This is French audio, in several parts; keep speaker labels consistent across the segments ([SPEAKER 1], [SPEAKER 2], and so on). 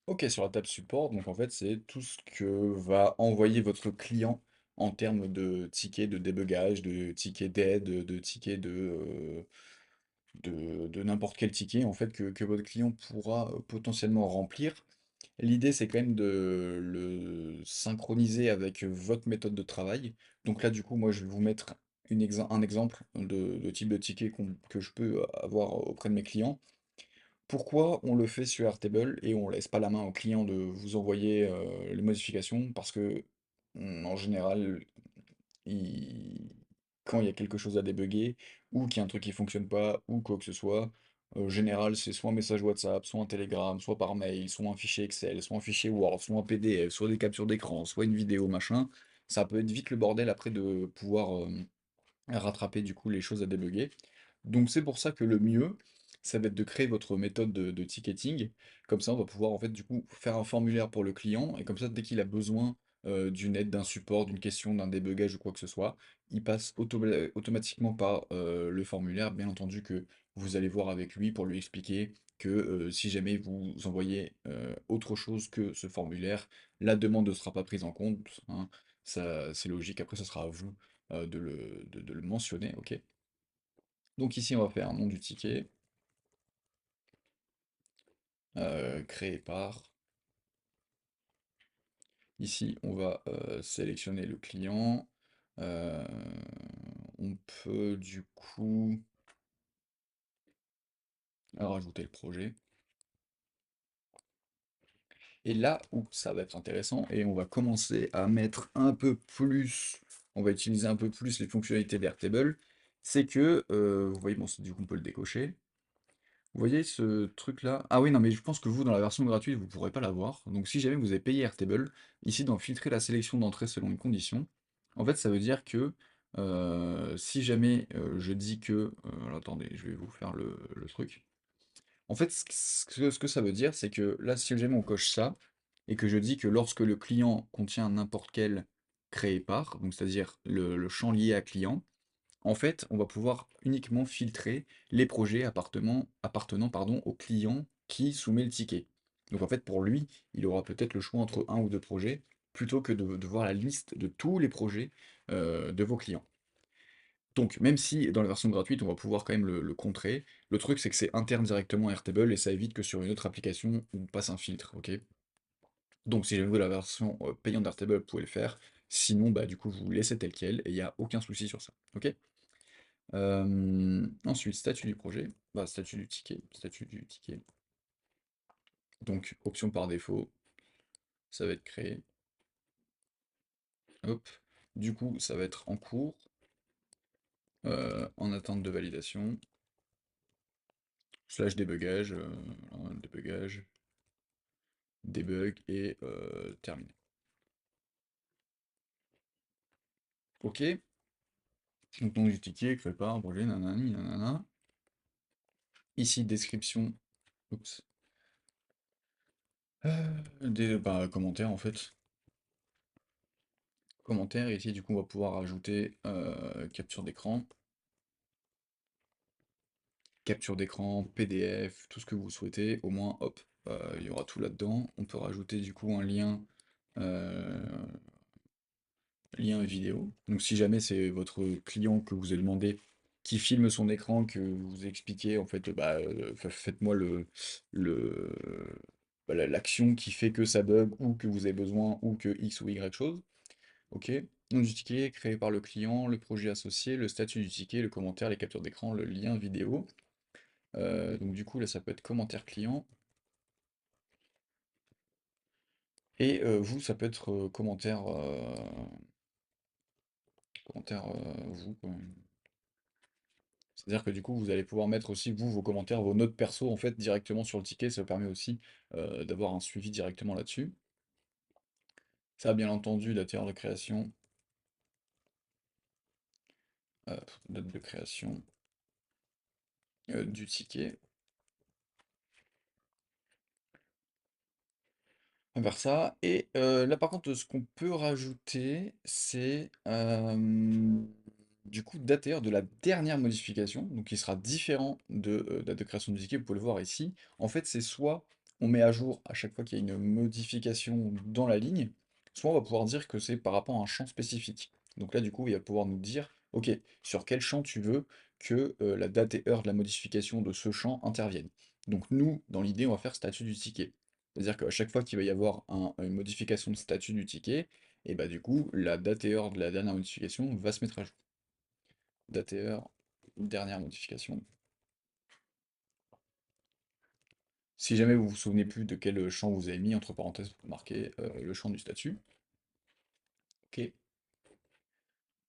[SPEAKER 1] Ok, sur la table support, donc en fait, c'est tout ce que va envoyer votre client en termes de tickets de débugage, de tickets d'aide, de tickets de n'importe quel ticket en fait que votre client pourra potentiellement remplir. L'idée, c'est quand même de le synchroniser avec votre méthode de travail. Donc là, du coup, moi, je vais vous mettre un exemple de type de ticket que je peux avoir auprès de mes clients. Pourquoi on le fait sur Airtable et on laisse pas la main au client de vous envoyer les modifications? Parce que en général, il- quand il y a quelque chose à débugger, ou qu'il y a un truc qui fonctionne pas, ou quoi que ce soit, en général, c'est soit un message WhatsApp, soit un Telegram, soit par mail, soit un fichier Excel, soit un fichier Word, soit un PDF, soit des captures d'écran, soit une vidéo, machin. Ça peut être vite le bordel après de pouvoir rattraper du coup les choses à débugger. Donc c'est pour ça que le mieux, ça va être de créer votre méthode de ticketing. Comme ça, on va pouvoir en fait du coup faire un formulaire pour le client, et comme ça, dès qu'il a besoin d'une aide, d'un support, d'une question, d'un débugage ou quoi que ce soit, il passe automatiquement par le formulaire. Bien entendu que vous allez voir avec lui pour lui expliquer que si jamais vous envoyez autre chose que ce formulaire, la demande ne sera pas prise en compte, hein. Ça, c'est logique. Après, ce sera à vous de le mentionner, ok? Donc ici, on va faire un nom du ticket, créé par. Ici, on va sélectionner le client. Euh, on peut du coup rajouter le projet. Et là où ça va être intéressant, et on va commencer à mettre un peu plus, on va utiliser un peu plus les fonctionnalités d'Airtable, c'est que, vous voyez, bon, du coup, on peut le décocher. Vous voyez ce truc-là? Ah oui, non, mais je pense que vous, dans la version gratuite, vous ne pourrez pas l'avoir. Donc si jamais vous avez payé Airtable, ici, dans filtrer la sélection d'entrée selon une condition, en fait, ça veut dire que si jamais je dis que... alors, attendez, je vais vous faire le truc. En fait, ce que ça veut dire, c'est que là, si jamais on coche ça, et que je dis que lorsque le client contient n'importe quel créé par, donc c'est-à-dire le champ lié à client, en fait, on va pouvoir uniquement filtrer les projets appartenant pardon, au client qui soumet le ticket. Donc en fait, pour lui, il aura peut-être le choix entre un ou deux projets, plutôt que de voir la liste de tous les projets de vos clients. Donc, même si dans la version gratuite, on va pouvoir quand même le contrer, le truc c'est que c'est interne directement à Airtable et ça évite que sur une autre application, on passe un filtre, ok? Donc si jamais vous voulez la version payante d'Airtable, vous pouvez le faire. Sinon, bah du coup, vous laissez tel quel et il n'y a aucun souci sur ça, ok? Ensuite, statut du projet, bah, statut du ticket. Donc, option par défaut, ça va être créé. Hop. Du coup, ça va être en cours, en attente de validation, slash débugage, débugage, debug et terminé. Ok. Donc, nom du ticket, créé par, projet, nanani, nanana. Ici, description. Oups. Bah, commentaire en fait. Commentaire, et ici, du coup, on va pouvoir ajouter capture d'écran. Capture d'écran, PDF, tout ce que vous souhaitez, au moins, hop, il y aura tout là-dedans. On peut rajouter du coup un euh, lien vidéo. Donc si jamais c'est votre client que vous avez demandé qui filme son écran, que vous expliquez, en fait, bah, faites-moi le, l'action qui fait que ça bug, ou que vous avez besoin, ou que X ou Y chose. Ok. Nom du ticket créé par le client, le projet associé, le statut du ticket, le commentaire, les captures d'écran, le lien vidéo. Donc du coup, là, ça peut être commentaire client. Et vous, ça peut être commentaire vous, quoi. C'est-à-dire que du coup, vous allez pouvoir mettre aussi, vous, vos commentaires, vos notes perso, en fait, directement sur le ticket. Ça permet aussi d'avoir un suivi directement là-dessus. Ça, bien entendu, date de création, euh, date de création du ticket. On va faire ça. Et là, par contre, ce qu'on peut rajouter, c'est du coup dater de la dernière modification, donc qui sera différent de date de création du ticket. Vous pouvez le voir ici. En fait, c'est soit on met à jour à chaque fois qu'il y a une modification dans la ligne, soit on va pouvoir dire que c'est par rapport à un champ spécifique. Donc là, du coup, il va pouvoir nous dire, OK, sur quel champ tu veux que la date et heure de la modification de ce champ interviennent. Donc nous, dans l'idée, on va faire statut du ticket. C'est-à-dire qu'à chaque fois qu'il va y avoir une modification de statut du ticket, et bah du coup, la date et heure de la dernière modification va se mettre à jour. Date et heure, dernière modification. Si jamais vous vous souvenez plus de quel champ vous avez mis, entre parenthèses, vous marquez le champ du statut. OK.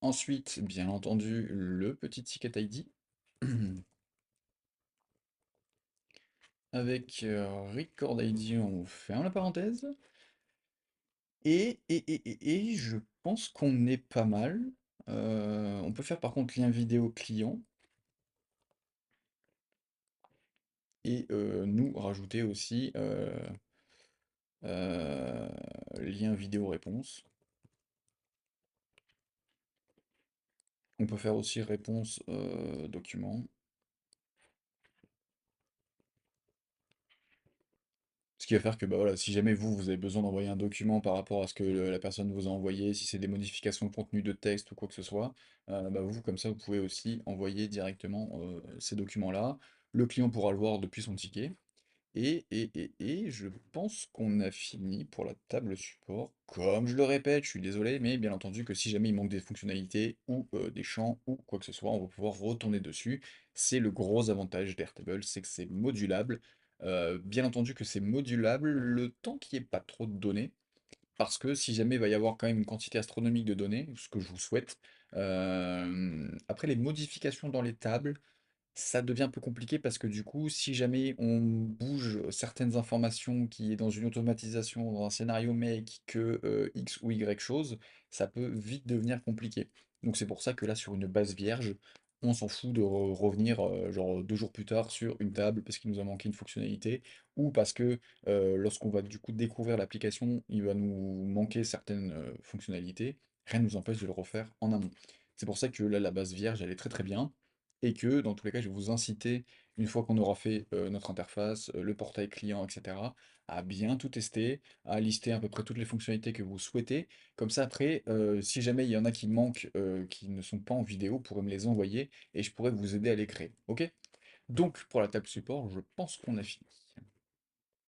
[SPEAKER 1] Ensuite, bien entendu, le petit ticket ID avec record ID, on ferme la parenthèse. Et je pense qu'on est pas mal. On peut faire par contre lien vidéo client et nous rajouter aussi euh, lien vidéo réponse. On peut faire aussi réponse document. Ce qui va faire que bah, voilà, si jamais vous avez besoin d'envoyer un document par rapport à ce que la personne vous a envoyé, si c'est des modifications de contenu de texte ou quoi que ce soit, bah, vous, comme ça, vous pouvez aussi envoyer directement ces documents-là. Le client pourra le voir depuis son ticket. Et je pense qu'on a fini pour la table support. Comme je le répète, je suis désolé, mais bien entendu que si jamais il manque des fonctionnalités ou des champs ou quoi que ce soit, on va pouvoir retourner dessus. C'est le gros avantage d'Airtable, c'est que c'est modulable. Bien entendu que c'est modulable le temps qu'il n'y ait pas trop de données, parce que si jamais il va y avoir quand même une quantité astronomique de données, ce que je vous souhaite, après les modifications dans les tables, ça devient un peu compliqué parce que du coup, si jamais on bouge certaines informations qui est dans une automatisation, dans un scénario make que X ou Y chose, ça peut vite devenir compliqué. Donc c'est pour ça que là, sur une base vierge, on s'en fout de revenir genre 2 jours plus tard sur une table parce qu'il nous a manqué une fonctionnalité ou parce que lorsqu'on va du coup découvrir l'application, il va nous manquer certaines fonctionnalités. Rien ne nous empêche de le refaire en amont. C'est pour ça que là, la base vierge, elle est très très bien et que dans tous les cas, je vais vous inciter, une fois qu'on aura fait notre interface, le portail client, etc., à bien tout tester, à lister à peu près toutes les fonctionnalités que vous souhaitez. Comme ça, après, si jamais il y en a qui manquent, qui ne sont pas en vidéo, vous pourrez me les envoyer et je pourrais vous aider à les créer. Ok? Donc, pour la table support, je pense qu'on a fini.